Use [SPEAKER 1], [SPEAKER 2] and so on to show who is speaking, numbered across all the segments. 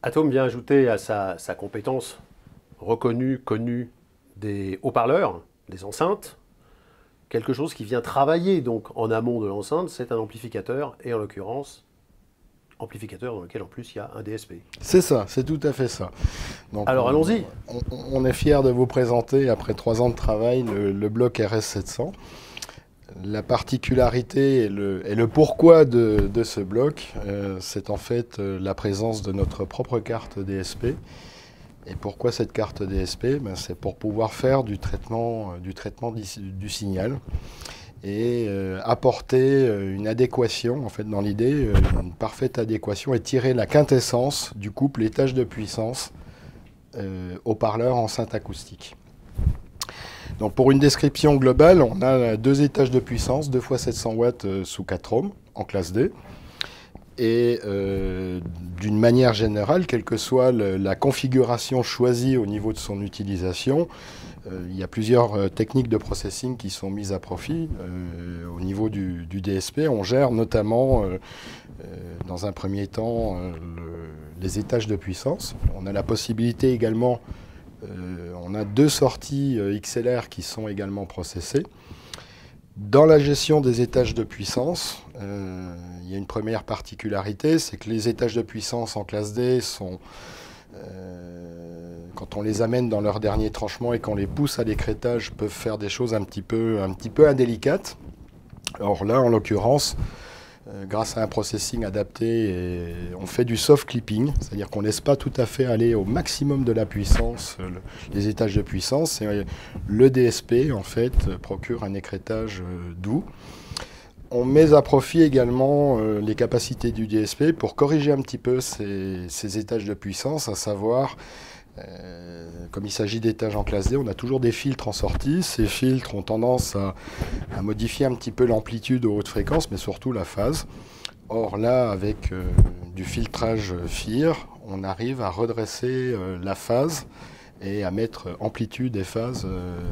[SPEAKER 1] Atom vient ajouter à sa compétence reconnue, connue des haut-parleurs, des enceintes, quelque chose qui vient travailler donc en amont de l'enceinte, c'est un amplificateur, et en l'occurrence, amplificateur dans lequel en plus il y a un DSP.
[SPEAKER 2] C'est ça, c'est tout à fait ça. Donc
[SPEAKER 1] Alors allons-y.
[SPEAKER 2] on est fiers de vous présenter, après 3 ans de travail, le bloc RS700. La particularité et le pourquoi de ce bloc, c'est en fait la présence de notre propre carte DSP. Et pourquoi cette carte DSP? C'est pour pouvoir faire du traitement du signal et apporter une adéquation, en fait, dans l'idée, une parfaite adéquation et tirer la quintessence du couple étage de puissance haut-parleur enceinte acoustique. Donc pour une description globale, on a 2 étages de puissance, 2 fois 700 watts sous 4 ohms en classe D. Et d'une manière générale, quelle que soit la configuration choisie au niveau de son utilisation, il y a plusieurs techniques de processing qui sont mises à profit. Au niveau du DSP, on gère notamment, dans un premier temps, les étages de puissance. On a la possibilité également, on a 2 sorties XLR qui sont également processées. Dans la gestion des étages de puissance, il y a une première particularité, c'est que les étages de puissance en classe D sont, quand on les amène dans leur dernier tranchement et qu'on les pousse à l'écrêtage, peuvent faire des choses un petit peu indélicates. Or là, en l'occurrence, grâce à un processing adapté, on fait du soft clipping, c'est-à-dire qu'on ne laisse pas tout à fait aller au maximum de la puissance, les étages de puissance. Et le DSP, en fait, procure un écrêtage doux. On met à profit également les capacités du DSP pour corriger un petit peu ces étages de puissance, à savoir, comme il s'agit d'étages en classe D, on a toujours des filtres en sortie. Ces filtres ont tendance à modifier un petit peu l'amplitude aux hautes fréquences, mais surtout la phase. Or là, avec du filtrage FIR, on arrive à redresser la phase et à mettre amplitude et phase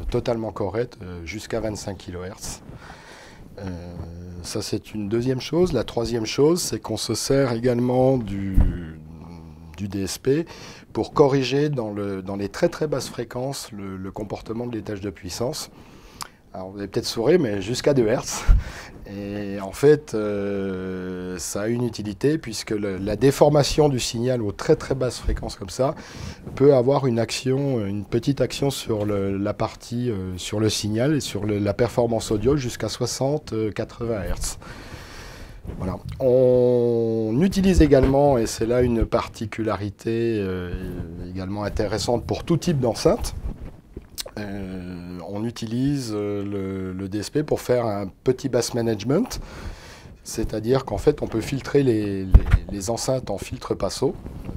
[SPEAKER 2] totalement correctes jusqu'à 25 kHz. Ça, c'est une deuxième chose. La troisième chose, c'est qu'on se sert également du DSP pour corriger dans les très très basses fréquences le comportement de l'étage de puissance. Alors vous allez peut-être sourire, mais jusqu'à 2 Hz. Et en fait, ça a une utilité puisque la déformation du signal aux très très basses fréquences comme ça peut avoir une petite action sur la partie, sur le signal et sur la performance audio jusqu'à 60-80 Hz. Voilà. On utilise également, et c'est là une particularité également intéressante pour tout type d'enceinte, on utilise le DSP pour faire un petit bass management, c'est-à-dire qu'en fait on peut filtrer les enceintes en filtre passo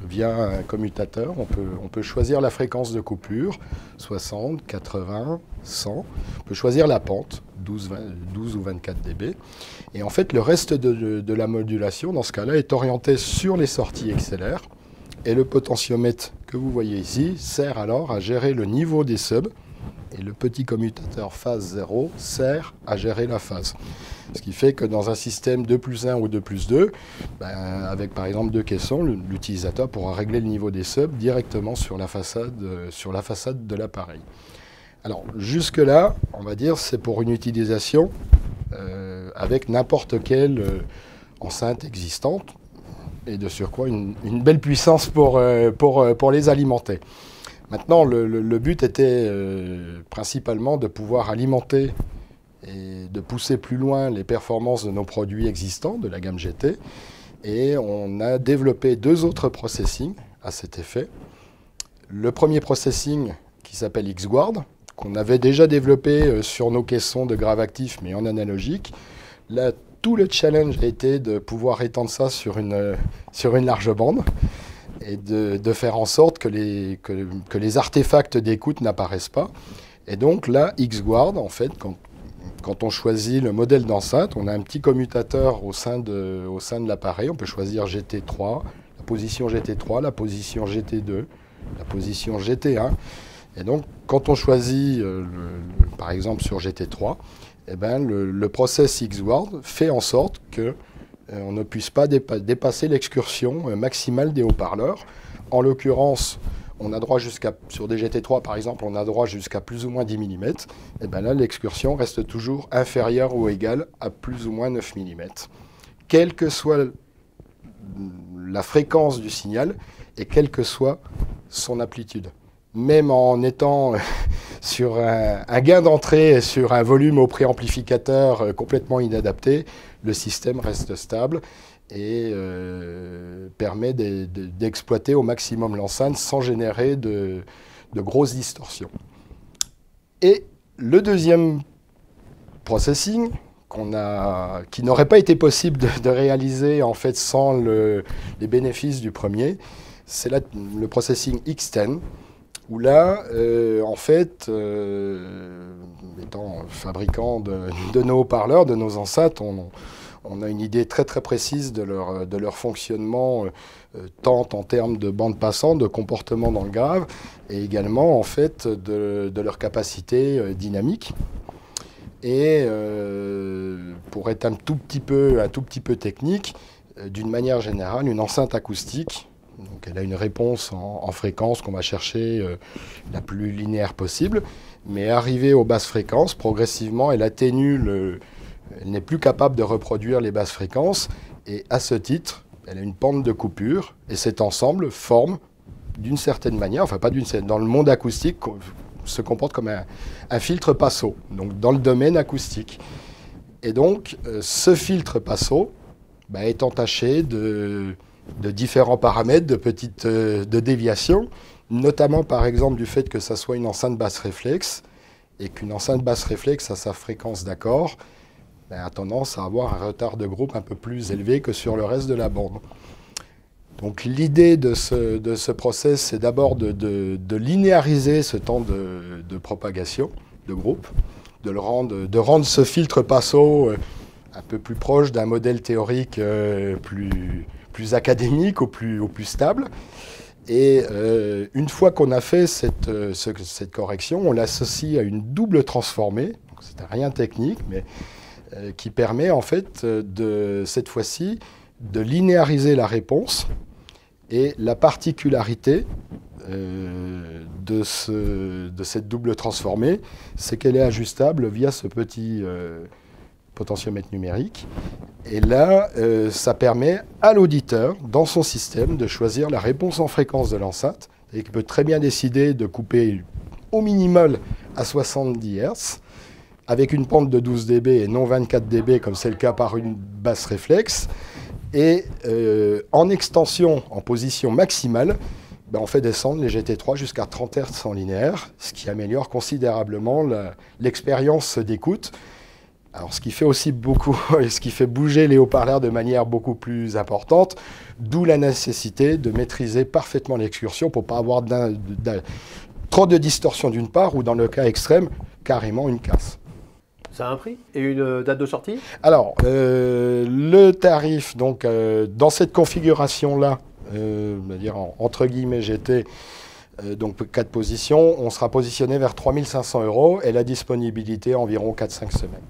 [SPEAKER 2] via un commutateur. On peut choisir la fréquence de coupure, 60, 80, 100. On peut choisir la pente, 12 ou 24 dB. Et en fait le reste de la modulation dans ce cas-là est orienté sur les sorties XLR. Et le potentiomètre que vous voyez ici sert alors à gérer le niveau des subs. Et le petit commutateur phase 0 sert à gérer la phase. Ce qui fait que dans un système 2+1 ou 2+2, avec par exemple 2 caissons, l'utilisateur pourra régler le niveau des subs directement sur la façade de l'appareil. Alors jusque-là, on va dire, c'est pour une utilisation avec n'importe quelle enceinte existante, et de surcroît une belle puissance pour les alimenter. Maintenant, le but était principalement de pouvoir alimenter et de pousser plus loin les performances de nos produits existants, de la gamme GT. Et on a développé 2 autres processing à cet effet. Le premier processing qui s'appelle XGuard, qu'on avait déjà développé sur nos caissons de grave actif, mais en analogique. Là, tout le challenge a été de pouvoir étendre ça sur une large bande et de faire en sorte que les artefacts d'écoute n'apparaissent pas. Et donc là, XGuard, en fait, quand on choisit le modèle d'enceinte, on a un petit commutateur au sein de l'appareil. On peut choisir GT3, la position GT3, la position GT2, la position GT1. Et donc, quand on choisit, par exemple sur GT3, eh ben, le process XGuard fait en sorte que on ne puisse pas dépasser l'excursion maximale des haut-parleurs. En l'occurrence, on a droit sur des GT3 par exemple, on a droit jusqu'à plus ou moins 10 mm. Et bien là, l'excursion reste toujours inférieure ou égale à plus ou moins 9 mm. Quelle que soit la fréquence du signal et quelle que soit son amplitude. Même en étant sur un gain d'entrée, sur un volume au préamplificateur complètement inadapté, le système reste stable et permet d'exploiter au maximum l'enceinte sans générer de grosses distorsions. Et le deuxième processing, qui n'aurait pas été possible de réaliser en fait sans les bénéfices du premier, c'est le processing X10, où là, en fait, étant fabricant de nos haut-parleurs, de nos enceintes, on a une idée très très précise de leur fonctionnement, tant en termes de bande passante, de comportement dans le grave, et également en fait de leur capacité dynamique. Et pour être un tout petit peu technique, d'une manière générale, une enceinte acoustique, donc elle a une réponse en fréquence qu'on va chercher la plus linéaire possible, mais arrivée aux basses fréquences, progressivement, elle atténue elle n'est plus capable de reproduire les basses fréquences, et à ce titre, elle a une pente de coupure, et cet ensemble forme d'une certaine manière, enfin pas d'une certaine, dans le monde acoustique, se comporte comme un filtre Passo, donc dans le domaine acoustique. Et donc, ce filtre Passo est entaché de différents paramètres, de déviations, notamment par exemple du fait que ça soit une enceinte basse réflexe, et qu'une enceinte basse réflexe à sa fréquence d'accord a tendance à avoir un retard de groupe un peu plus élevé que sur le reste de la bande. Donc l'idée de ce process, c'est d'abord de linéariser ce temps de propagation de groupe, de rendre ce filtre Passo un peu plus proche d'un modèle théorique plus académique ou plus stable. Et une fois qu'on a fait cette correction, on l'associe à une double transformée. C'est rien technique, mais qui permet en fait cette fois-ci de linéariser la réponse. Et la particularité de cette double transformée, c'est qu'elle est ajustable via ce petit potentiomètre numérique. Et là, ça permet à l'auditeur, dans son système, de choisir la réponse en fréquence de l'enceinte. Et il peut très bien décider de couper au minimal à 70 Hz, avec une pente de 12 dB et non 24 dB, comme c'est le cas par une basse réflexe. Et en extension, en position maximale, on fait descendre les GT3 jusqu'à 30 Hz en linéaire, ce qui améliore considérablement l'expérience d'écoute. Alors, ce qui fait aussi beaucoup, ce qui fait bouger les haut-parleurs de manière beaucoup plus importante, d'où la nécessité de maîtriser parfaitement l'excursion pour ne pas avoir trop de distorsion d'une part, ou dans le cas extrême, carrément une casse.
[SPEAKER 1] Ça a un prix et une date de sortie?
[SPEAKER 2] Alors, le tarif, donc, dans cette configuration-là, c'est-à-dire entre guillemets GT, donc 4 positions, on sera positionné vers 3 500 € et la disponibilité environ 4-5 semaines.